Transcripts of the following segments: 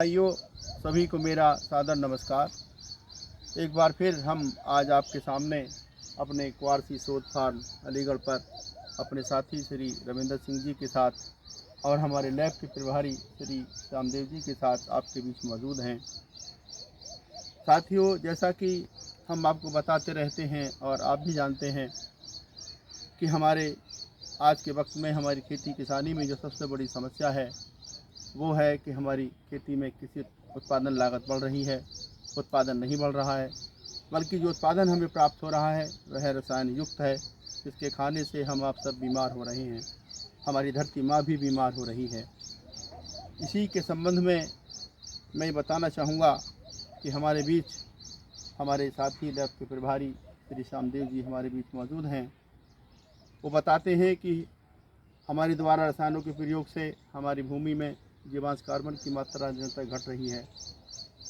भाइयों, सभी को मेरा सादर नमस्कार। एक बार फिर हम आज आपके सामने अपने क्वारसी शोध फार्म अलीगढ़ पर अपने साथी श्री रविंद्र सिंह जी के साथ और हमारे लैब के प्रभारी श्री श्यामदेव जी के साथ आपके बीच मौजूद हैं। साथियों, जैसा कि हम आपको बताते रहते हैं और आप भी जानते हैं कि हमारे आज के वक्त में हमारी खेती किसानी में जो सबसे बड़ी समस्या है वो है कि हमारी खेती में किसी उत्पादन लागत बढ़ रही है, उत्पादन नहीं बढ़ रहा है, बल्कि जो उत्पादन हमें प्राप्त हो रहा है वह रसायन युक्त है, जिसके खाने से हम आप सब बीमार हो रहे हैं। हमारी धरती माँ भी बीमार हो रही है। इसी के संबंध में मैं बताना चाहूँगा कि हमारे बीच हमारे साथी लैब के प्रभारी श्री श्यामदेव जी हमारे बीच मौजूद हैं। वो बताते हैं कि हमारे द्वारा रसायनों के प्रयोग से हमारी भूमि में जीवांश कार्बन की मात्रा निरंतर घट रही है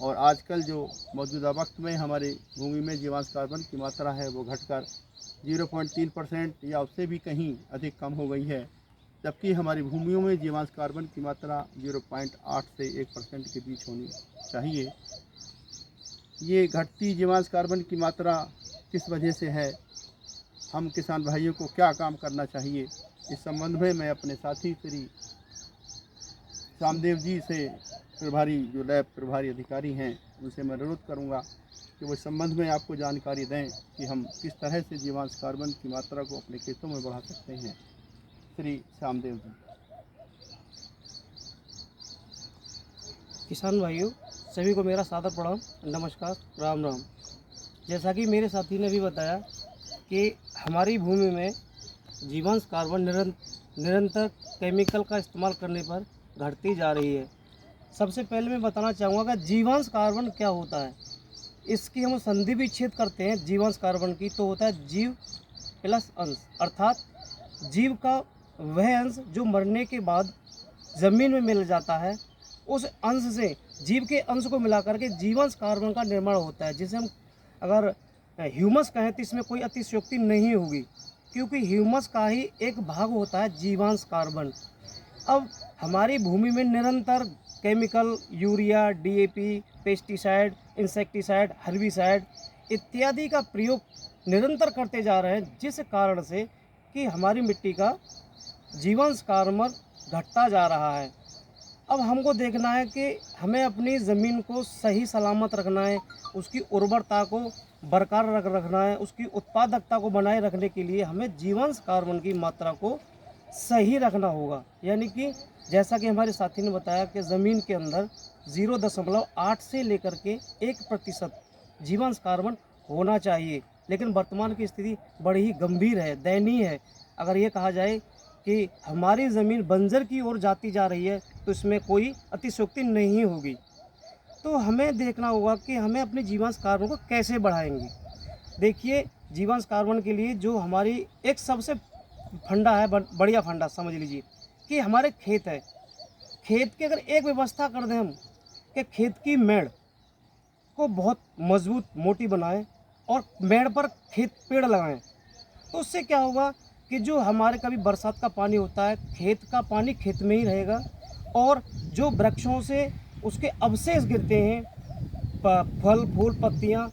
और आजकल जो मौजूदा वक्त में हमारी भूमि में जीवांश कार्बन की मात्रा है वो घटकर 0.3% या उससे भी कहीं अधिक कम हो गई है, जबकि हमारी भूमियों में जीवांश कार्बन की मात्रा 0.8 से 1% के बीच होनी चाहिए। ये घटती जीवांश कार्बन की मात्रा किस वजह से है, हम किसान भाइयों को क्या काम करना चाहिए, इस संबंध में मैं अपने साथी श्री श्यामदेव जी से प्रभारी जो लैब प्रभारी अधिकारी हैं उनसे मैं अनुरोध करूंगा कि वो इस संबंध में आपको जानकारी दें कि हम किस तरह से जीवांश कार्बन की मात्रा को अपने खेतों में बढ़ा सकते हैं। श्री श्यामदेव जी। किसान भाइयों, सभी को मेरा सादर प्रणाम, नमस्कार, राम राम। जैसा कि मेरे साथी ने भी बताया कि हमारी भूमि में जीवांश कार्बन निरंतर केमिकल का इस्तेमाल करने पर घटती जा रही है। सबसे पहले मैं बताना चाहूँगा कि जीवांश कार्बन क्या होता है। इसकी हम संधि विच्छेद करते हैं जीवांश कार्बन की, तो होता है जीव प्लस अंश, अर्थात जीव का वह अंश जो मरने के बाद ज़मीन में मिल जाता है, उस अंश से जीव के अंश को मिला करके जीवांश कार्बन का निर्माण होता है, जिसे हम अगर ह्यूमस कहें तो इसमें कोई अतिशयोक्ति नहीं होगी, क्योंकि ह्यूमस का ही एक भाग होता है जीवांश कार्बन। अब हमारी भूमि में निरंतर chemical, urea, DAP, pesticide, insecticide, herbicide इत्यादि का प्रयोग निरंतर करते जा रहे हैं, जिस कारण से कि हमारी मिट्टी का जीवांश कार्बन घटता जा रहा है। अब हमको देखना है कि हमें अपनी ज़मीन को सही सलामत रखना है, उसकी उर्वरता को बरकरार रखना है, उसकी उत्पादकता को बनाए रखने के लिए हमें जीवांश कार्बन की मात्रा को सही रखना होगा। यानी कि जैसा कि हमारे साथी ने बताया कि ज़मीन के अंदर 0.8 से लेकर के 1% जीवांश कार्बन होना चाहिए, लेकिन वर्तमान की स्थिति बड़ी ही गंभीर है, दयनीय है। अगर ये कहा जाए कि हमारी ज़मीन बंजर की ओर जाती जा रही है तो इसमें कोई अतिशयोक्ति नहीं होगी। तो हमें देखना होगा कि हमें अपने जीवांश कार्बन को कैसे बढ़ाएंगे। देखिए, जीवांश कार्बन के लिए जो हमारी एक सबसे फंडा है, बढ़िया फंडा समझ लीजिए कि हमारे खेत है। खेत की अगर एक व्यवस्था कर दें हम कि खेत की मेड़ को बहुत मजबूत मोटी बनाएं और मेड़ पर खेत पेड़ लगाएं, तो उससे क्या होगा कि जो हमारे कभी बरसात का पानी होता है, खेत का पानी खेत में ही रहेगा और जो वृक्षों से उसके अवशेष गिरते हैं, फल फूल पत्तियां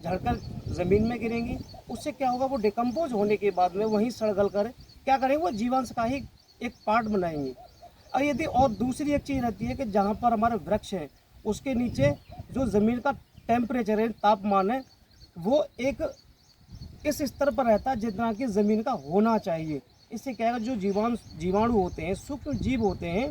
झड़कर ज़मीन में गिरेंगी, उससे क्या होगा, वो डिकम्पोज होने के बाद में वहीं सड़ गल कर क्या करेंगे, वो जीवांश का ही एक पार्ट बनाएंगे। और यदि और दूसरी एक चीज़ रहती है कि जहाँ पर हमारे वृक्ष हैं उसके नीचे जो ज़मीन का टेम्परेचर है, तापमान है, वो एक इस स्तर पर रहता है जितना कि ज़मीन का होना चाहिए। इससे क्या है, जो जीवाणु होते हैं, सूक्ष्म जीव होते हैं,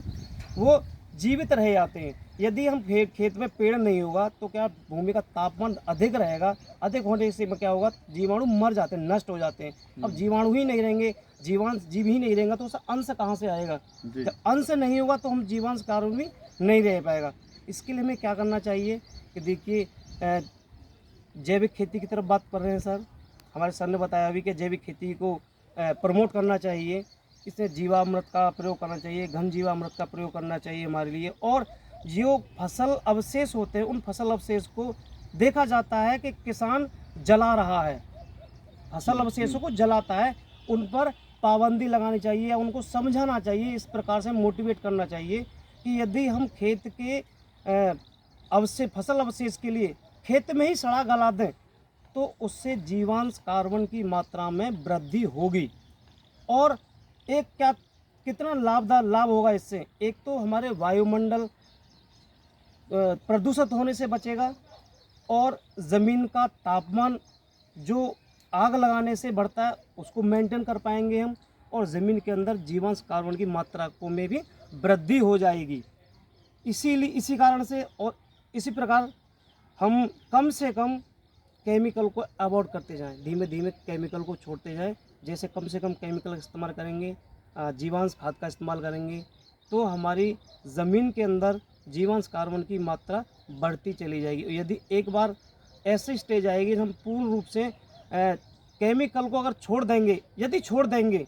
वो जीवित रह जाते हैं। यदि हम खेत में पेड़ नहीं होगा तो क्या भूमि का तापमान अधिक रहेगा, अधिक होने से क्या होगा, जीवाणु मर जाते हैं, नष्ट हो जाते हैं। अब जीवाणु ही नहीं रहेंगे, जीव ही नहीं रहेगा तो उसका अंश कहाँ से आएगा। जब अंश नहीं होगा तो हम जीवांश कार्बन भी नहीं रह पाएगा। इसके लिए हमें क्या करना चाहिए कि देखिए, जैविक खेती की तरफ बात कर रहे हैं सर, हमारे सर ने बताया अभी कि जैविक खेती को प्रमोट करना चाहिए। इसमें जीवामृत का प्रयोग करना चाहिए, घन जीवामृत का प्रयोग करना चाहिए हमारे लिए। और जो फसल अवशेष होते हैं, उन फसल अवशेष को देखा जाता है कि किसान जला रहा है, फसल अवशेषों को जलाता है, उन पर पाबंदी लगानी चाहिए या उनको समझाना चाहिए, इस प्रकार से मोटिवेट करना चाहिए कि यदि हम खेत के अवशेष फसल अवशेष के लिए खेत में ही सड़ा गला दें तो उससे जीवांश कार्बन की मात्रा में वृद्धि होगी। और एक कितना लाभ होगा इससे, एक तो हमारे वायुमंडल प्रदूषित होने से बचेगा और ज़मीन का तापमान जो आग लगाने से बढ़ता है उसको मेंटेन कर पाएंगे हम, और ज़मीन के अंदर जीवांश कार्बन की मात्रा को में भी वृद्धि हो जाएगी। इसी कारण से और इसी प्रकार हम कम से कम केमिकल को अवॉइड करते जाएं, धीमे धीमे केमिकल को छोड़ते जाएं। जैसे कम से कम केमिकल का इस्तेमाल करेंगे, जीवांश खाद का इस्तेमाल करेंगे, तो हमारी ज़मीन के अंदर जीवांश कार्बन की मात्रा बढ़ती चली जाएगी। यदि एक बार ऐसी स्टेज आएगी हम पूर्ण रूप से केमिकल को अगर छोड़ देंगे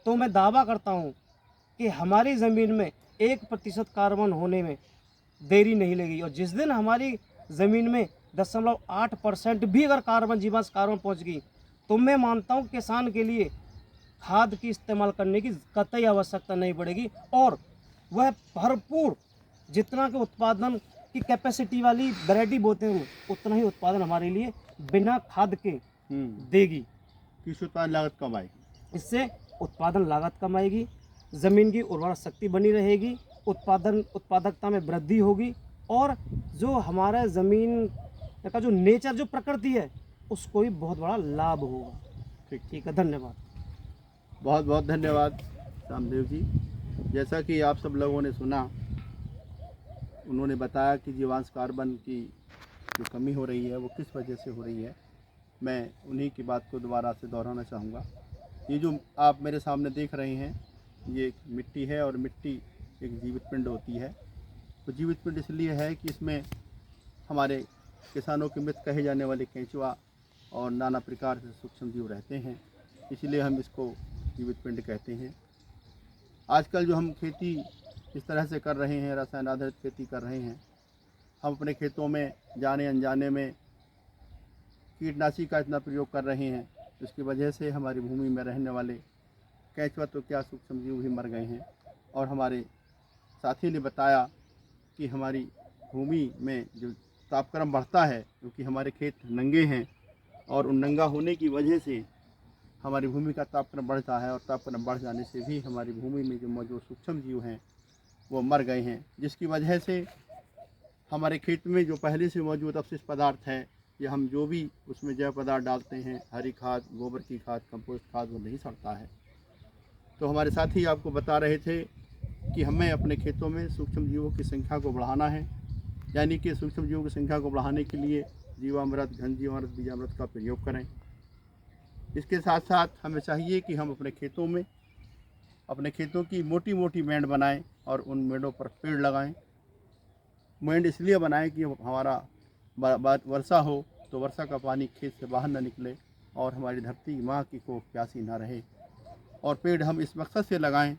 तो मैं दावा करता हूँ कि हमारी ज़मीन में 1% कार्बन होने में देरी नहीं लगेगी। और जिस दिन हमारी ज़मीन में 0.8% भी अगर जीवांश कार्बन पहुँच गई तो मैं मानता हूँ किसान के लिए खाद की इस्तेमाल करने की कतई आवश्यकता नहीं पड़ेगी, और वह भरपूर जितना के उत्पादन की कैपेसिटी वाली वैरायटी बोते हैं उतना ही उत्पादन हमारे लिए बिना खाद के देगी। कृषि उत्पादन लागत कम आएगी, इससे उत्पादन लागत कम आएगी, ज़मीन की उर्वरा शक्ति बनी रहेगी, उत्पादकता में वृद्धि होगी, और जो हमारा ज़मीन का जो नेचर, जो प्रकृति है, उसको भी बहुत बड़ा लाभ होगा। ठीक है, धन्यवाद। बहुत बहुत धन्यवाद रामदेव जी। जैसा कि आप सब लोगों ने सुना, उन्होंने बताया कि जीवांश कार्बन की जो कमी हो रही है वो किस वजह से हो रही है। मैं उन्हीं की बात को दोबारा से दोहराना चाहूँगा। ये जो आप मेरे सामने देख रहे हैं ये मिट्टी है, और मिट्टी एक जीवित पिंड होती है। तो जीवित पिंड इसलिए है कि इसमें हमारे किसानों के मित्र कहे जाने वाले केंचुआ और नाना प्रकार से सूक्ष्म जीव रहते हैं, इसलिए हम इसको जीवित पिंड कहते हैं। आजकल जो हम खेती इस तरह से कर रहे हैं, रसायन आधारित खेती कर रहे हैं, हम अपने खेतों में जाने अनजाने में कीटनाशी का इतना प्रयोग कर रहे हैं, इसकी वजह से हमारी भूमि में रहने वाले केंचुआ तो क्या सूक्ष्म जीव भी मर गए हैं। और हमारे साथी ने बताया कि हमारी भूमि में जो तापक्रम बढ़ता है, क्योंकि हमारे खेत नंगे हैं और उन नंगा होने की वजह से हमारी भूमि का तापक्रम बढ़ता है, और तापक्रम बढ़ जाने से भी हमारी भूमि में जो मौजूद सूक्ष्म जीव हैं वो मर गए हैं, जिसकी वजह से हमारे खेत में जो पहले से मौजूद अवशिष्ट पदार्थ है, या हम जो भी उसमें जैव पदार्थ डालते हैं, हरी खाद, गोबर की खाद, कंपोस्ट खाद, वो नहीं सड़ता है। तो हमारे साथी आपको बता रहे थे कि हमें अपने खेतों में सूक्ष्म जीवों की संख्या को बढ़ाना है, यानी कि सूक्ष्म जीवों की संख्या को बढ़ाने के लिए जीवामृत, घन जीवामृत, बीजामृत का प्रयोग करें। इसके साथ साथ हमें चाहिए कि हम अपने खेतों की मोटी मोटी मेंढ बनाएं और उन मेंढों पर पेड़ लगाएं। मेंढ इसलिए बनाएं कि हमारा वर्षा हो तो वर्षा का पानी खेत से बाहर न निकले और हमारी धरती माँ की को प्यासी ना रहे। और पेड़ हम इस मकसद से लगाएं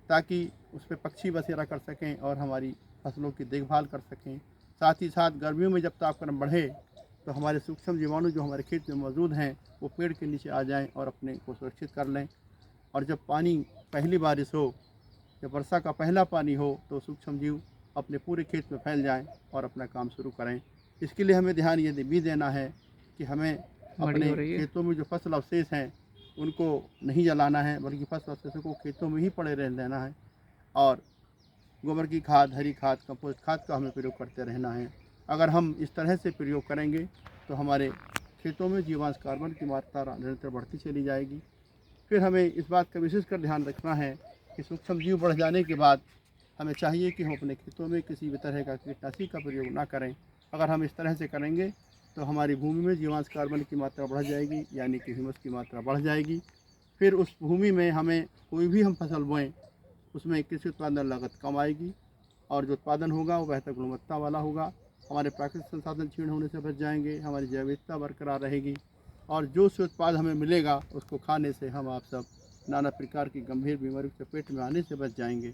ताकि उस पर पक्षी बसेरा कर सकें और हमारी फसलों की देखभाल कर सकें। साथ ही साथ गर्मियों में जब तापक्रम बढ़े तो हमारे सूक्ष्म जीवाणु जो हमारे खेत में मौजूद हैं वो पेड़ के नीचे आ जाएं और अपने को सुरक्षित कर लें। और जब पानी पहली बारिश हो, जब वर्षा का पहला पानी हो, तो सूक्ष्म जीव अपने पूरे खेत में फैल जाएं और अपना काम शुरू करें। इसके लिए हमें ध्यान ये भी देना है कि हमें अपने खेतों में जो फसल अवशेष हैं उनको नहीं जलाना है, बल्कि फसल अवशेषों को खेतों में ही पड़े रहना है, और गोबर की खाद, हरी खाद, कंपोस्ट खाद का हमें प्रयोग करते रहना है। अगर हम इस तरह से प्रयोग करेंगे तो हमारे खेतों में जीवांश कार्बन की मात्रा निरंतर बढ़ती चली जाएगी। फिर हमें इस बात का विशेष कर ध्यान रखना है कि सूक्ष्म जीव बढ़ जाने के बाद हमें चाहिए कि हम अपने खेतों में किसी भी तरह का कीटनाशी का प्रयोग ना करें। अगर हम इस तरह से करेंगे तो हमारी भूमि में जीवांश कार्बन की मात्रा बढ़ जाएगी, यानी कि ह्यूमस की मात्रा बढ़ जाएगी। फिर उस भूमि में हमें कोई भी हम फसल बोएं उसमें कृषि उत्पादन लागत कम आएगी, और जो उत्पादन होगा वो बेहतर गुणवत्ता वाला होगा। हमारे प्राकृतिक संसाधन क्षीण होने से बच जाएंगे, हमारी जैविकता बरकरार रहेगी, और जो से उत्पाद हमें मिलेगा उसको खाने से हम आप सब नाना प्रकार की गंभीर बीमारियों के पेट में आने से बच जाएंगे।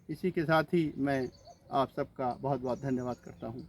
इसी के साथ ही मैं आप सबका बहुत बहुत धन्यवाद करता हूँ।